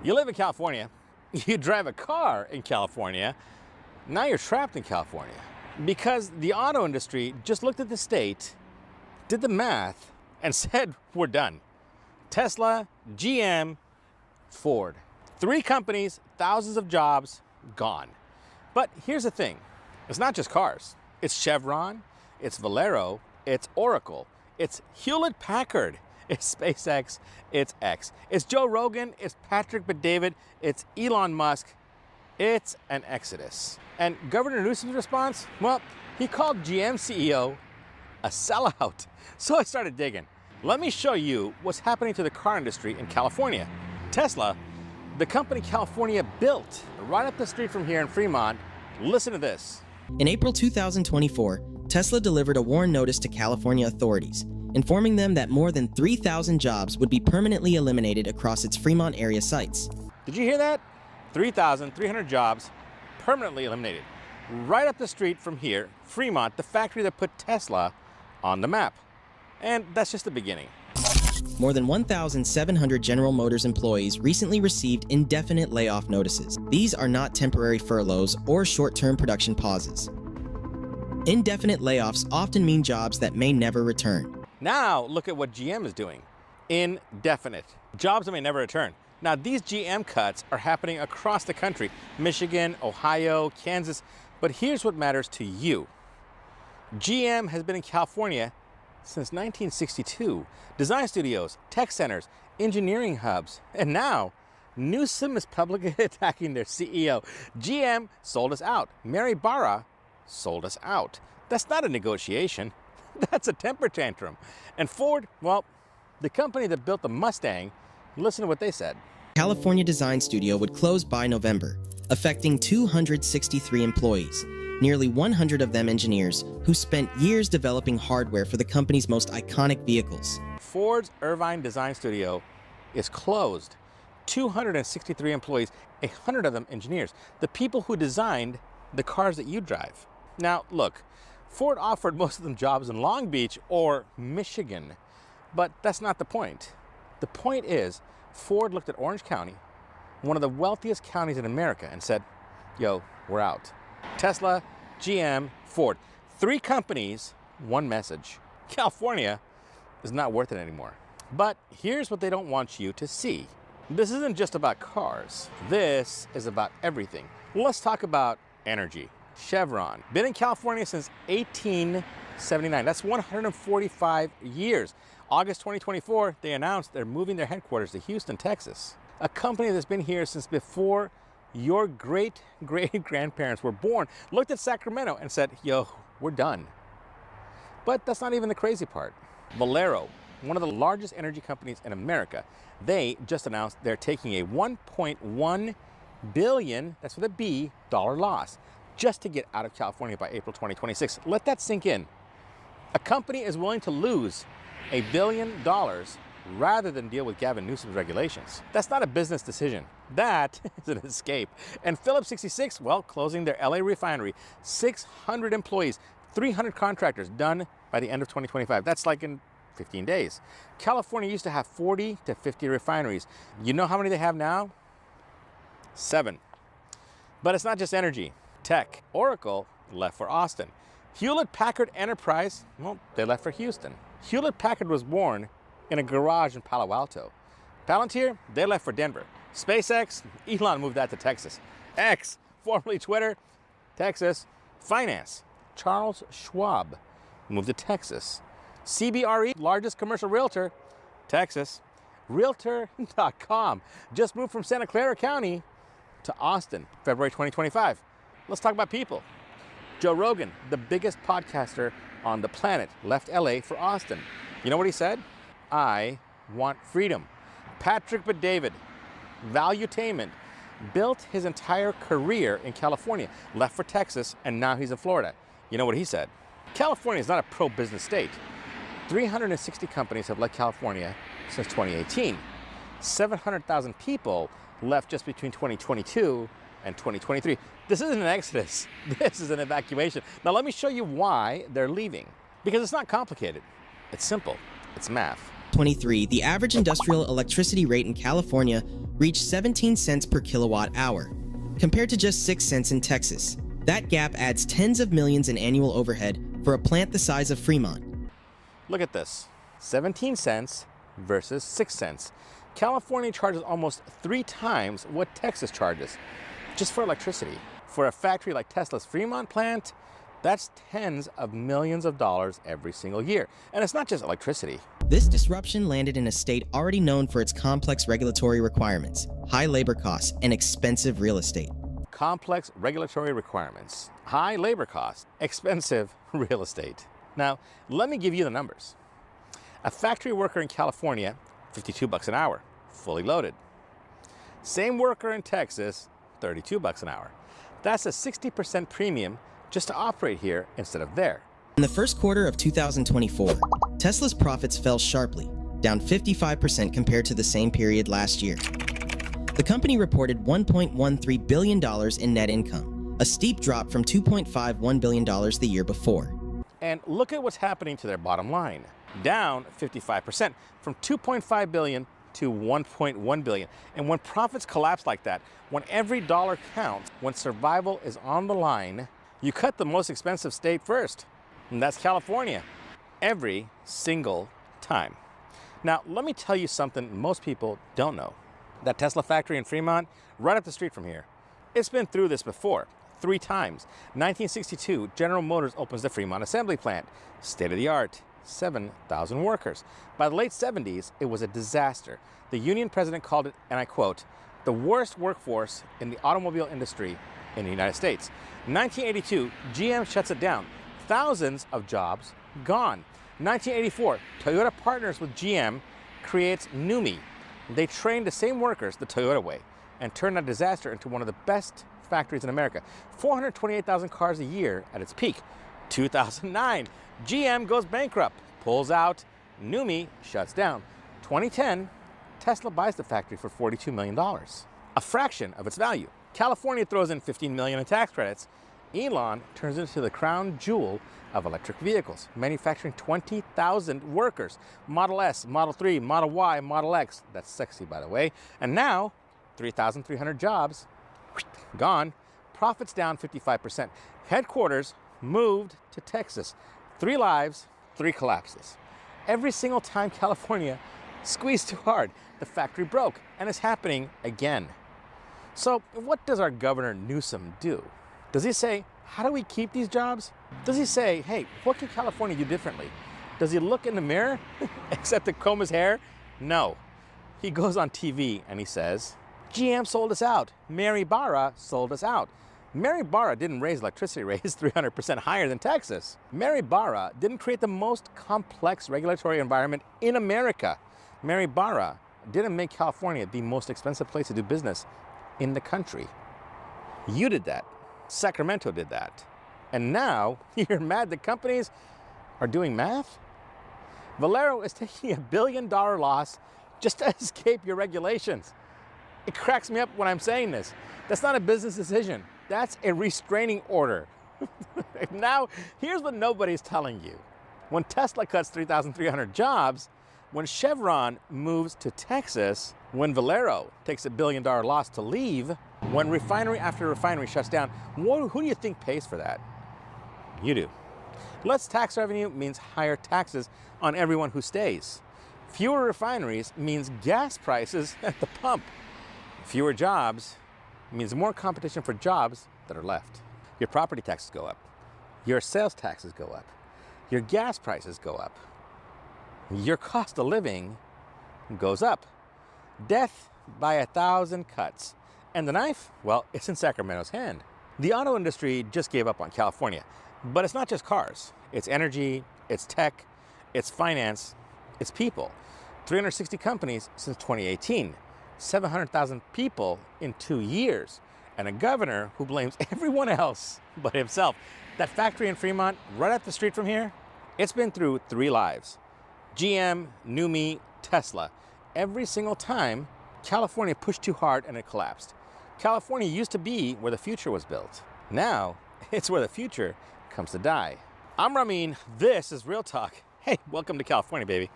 You live in California, you drive a car in California, now you're trapped in California. Because the auto industry just looked at the state, did the math, and said, we're done. Tesla, GM, Ford. 3 companies, thousands of jobs, gone. But here's the thing, it's not just cars. It's Chevron, it's Valero, it's Oracle, it's Hewlett-Packard, it's SpaceX, it's X. It's Joe Rogan, it's Patrick Bet-David, it's Elon Musk, it's an exodus. And Governor Newsom's response? Well, he called GM CEO a sellout. So I started digging. Let me show you what's happening to the car industry in California. Tesla, the company California built right up the street from here in Fremont. Listen to this. In April 2024, Tesla delivered a WARN notice to California authorities, informing them that more than 3,000 jobs would be permanently eliminated across its Fremont area sites. Did you hear that? 3,300 jobs permanently eliminated. Right up the street from here, Fremont, the factory that put Tesla on the map. And that's just the beginning. More than 1,700 General Motors employees recently received indefinite layoff notices. These are not temporary furloughs or short-term production pauses. Indefinite layoffs often mean jobs that may never return. Now look at what GM is doing. Indefinite. Jobs that may never return. Now these GM cuts are happening across the country. Michigan, Ohio, Kansas. But here's what matters to you. GM has been in California since 1962. Design studios, tech centers, engineering hubs. And now Newsom is publicly attacking their CEO. GM sold us out. Mary Barra sold us out. That's not a negotiation. That's a temper tantrum. And Ford, well, the company that built the Mustang, listen to what they said. California Design Studio would close by November, affecting 263 employees, nearly 100 of them engineers who spent years developing hardware for the company's most iconic vehicles. Ford's Irvine Design Studio is closed. 263 employees, 100 of them engineers, the people who designed the cars that you drive. Now, look, Ford offered most of them jobs in Long Beach or Michigan, but that's not the point. The point is, Ford looked at Orange County, one of the wealthiest counties in America, and said, yo, we're out. Tesla, GM, Ford. 3 companies, 1 message. California is not worth it anymore. But here's what they don't want you to see. This isn't just about cars. This is about everything. Well, let's talk about energy. Chevron, been in California since 1879. That's 145 years. August 2024, they announced they're moving their headquarters to Houston, Texas. A company that's been here since before your great-great-grandparents were born, looked at Sacramento and said, yo, we're done. But that's not even the crazy part. Valero, one of the largest energy companies in America, they just announced they're taking a $1.1 billion, that's with a B, dollar loss, just to get out of California by April 2026. Let that sink in. A company is willing to lose $1 billion rather than deal with Gavin Newsom's regulations. That's not a business decision. That is an escape. And Phillips 66, well, closing their LA refinery. 600 employees, 300 contractors, done by the end of 2025. That's like in 15 days. California used to have 40 to 50 refineries. You know how many they have now? 7. But it's not just energy. Tech. Oracle left for Austin. Hewlett-Packard Enterprise, well, they left for Houston. Hewlett-Packard was born in a garage in Palo Alto. Palantir, they left for Denver. SpaceX, Elon moved that to Texas. X, formerly Twitter, Texas. Finance, Charles Schwab moved to Texas. CBRE, largest commercial realtor, Texas. Realtor.com just moved from Santa Clara County to Austin, February 2025. Let's talk about people. Joe Rogan, the biggest podcaster on the planet, left LA for Austin. You know what he said? I want freedom. Patrick Bet-David, Valuetainment, built his entire career in California, left for Texas, and now he's in Florida. You know what he said? California is not a pro-business state. 360 companies have left California since 2018. 700,000 people left just between 2022 and 2023. This isn't an exodus. This is an evacuation. Now let me show you why they're leaving. Because it's not complicated. It's simple. It's math. 2023, the average industrial electricity rate in California reached 17 cents per kilowatt hour, compared to just 6 cents in Texas. That gap adds tens of millions in annual overhead for a plant the size of Fremont. Look at this, 17 cents versus 6 cents. California charges almost 3 times what Texas charges, just for electricity. For a factory like Tesla's Fremont plant, that's tens of millions of dollars every single year. And it's not just electricity. This disruption landed in a state already known for its complex regulatory requirements, high labor costs, and expensive real estate. Complex regulatory requirements, high labor costs, expensive real estate. Now, let me give you the numbers. A factory worker in California, $52 an hour, fully loaded. Same worker in Texas, $32 an hour. That's a 60% premium just to operate here instead of there. In the first quarter of 2024, Tesla's profits fell sharply, down 55% compared to the same period last year. The company reported $1.13 billion in net income, a steep drop from $2.51 billion the year before. And look at what's happening to their bottom line. Down 55% from $2.5 billion to $1.1 billion. And when profits collapse like that, when every dollar counts, when survival is on the line, you cut the most expensive state first, and that's California, every single time. Now, let me tell you something most people don't know. That Tesla factory in Fremont, right up the street from here, it's been through this before, 3 times. 1962, General Motors opens the Fremont assembly plant, state-of-the-art. 7,000 workers. By the late 70s, it was a disaster. The union president called it, and I quote, the worst workforce in the automobile industry in the United States. 1982, GM shuts it down. Thousands of jobs gone. 1984, Toyota partners with GM, creates NUMMI. They trained the same workers the Toyota way and turned that disaster into one of the best factories in America. 428,000 cars a year at its peak. 2009, GM goes bankrupt, pulls out, NUMMI shuts down. 2010, Tesla buys the factory for $42 million, a fraction of its value. California throws in $15 million in tax credits. Elon turns into the crown jewel of electric vehicles, manufacturing 20,000 workers. Model S, Model 3, Model Y, Model X. That's sexy, by the way. And now, 3,300 jobs gone. Profits down 55%. Headquarters moved to Texas. 3 lives, 3 collapses. Every single time California squeezed too hard, the factory broke, and it's happening again. So what does our Governor Newsom do? Does he say, how do we keep these jobs? Does he say, hey, what can California do differently? Does he look in the mirror, except to comb his hair? No. He goes on TV and he says, GM sold us out. Mary Barra sold us out. Mary Barra didn't raise electricity rates 300% higher than Texas. Mary Barra didn't create the most complex regulatory environment in America. Mary Barra didn't make California the most expensive place to do business in the country. You did that. Sacramento did that. And now you're mad that companies are doing math? Valero is taking $1 billion loss just to escape your regulations. It cracks me up when I'm saying this. That's not a business decision. That's a restraining order. Now, here's what nobody's telling you. When Tesla cuts 3,300 jobs, when Chevron moves to Texas, when Valero takes $1 billion loss to leave, when refinery after refinery shuts down, who do you think pays for that? You do. Less tax revenue means higher taxes on everyone who stays. Fewer refineries means gas prices at the pump. Fewer jobs means more competition for jobs that are left. Your property taxes go up. Your sales taxes go up. Your gas prices go up. Your cost of living goes up. Death by 1,000 cuts. And the knife, well, it's in Sacramento's hand. The auto industry just gave up on California. But it's not just cars. It's energy, it's tech, it's finance, it's people. 360 companies since 2018. 700,000 people in 2 years. And a governor who blames everyone else but himself. That factory in Fremont, right up the street from here, it's been through 3 lives. GM, NUMMI, Tesla. Every single time, California pushed too hard and it collapsed. California used to be where the future was built. Now, it's where the future comes to die. I'm Ramin. This is Real Talk. Hey, welcome to California, baby.